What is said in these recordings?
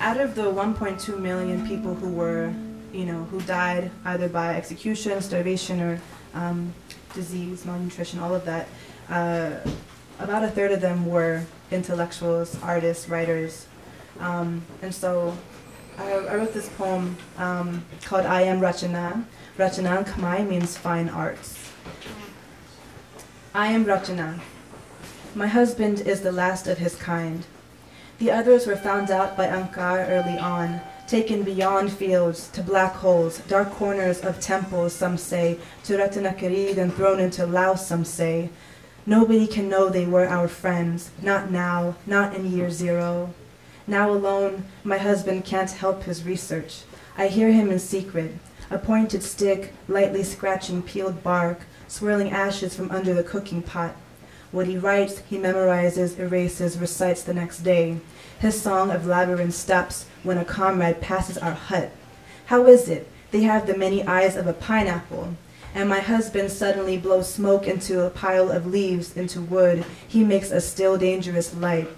out of the 1.2 million people who were, who died either by execution, starvation, or disease, malnutrition, all of that, about a third of them were intellectuals, artists, writers. And so I wrote this poem called I Am Rachana. Rachana in Khmer means fine arts. I am Rachana. My husband is the last of his kind. The others were found out by Ankar early on, taken beyond fields to black holes, dark corners of temples, some say, to Ratanakari, then thrown into Laos, some say. Nobody can know they were our friends, not now, not in year zero. Now alone, my husband can't help his research. I hear him in secret, a pointed stick, lightly scratching peeled bark, swirling ashes from under the cooking pot. What he writes, he memorizes, erases, recites the next day. His song of labyrinth steps when a comrade passes our hut. How is it? They have the many eyes of a pineapple. And my husband suddenly blows smoke into a pile of leaves, into wood. He makes a still dangerous light.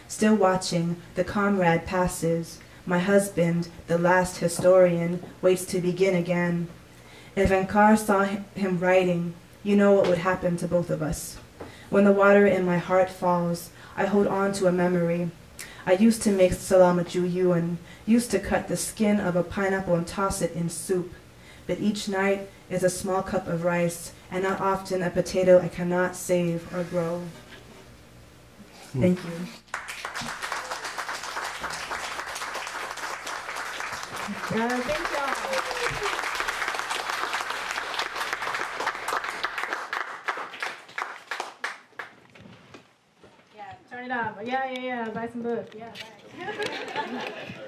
Still watching, the comrade passes. My husband, the last historian, waits to begin again. If Ankar saw him writing, you know what would happen to both of us. When the water in my heart falls, I hold on to a memory. I used to make salamat juyuan, used to cut the skin of a pineapple and toss it in soup. But each night is a small cup of rice, and not often a potato I cannot save or grow. Thank you. Thank y'all. Turn it up. Yeah. Buy some books. Yeah, bye.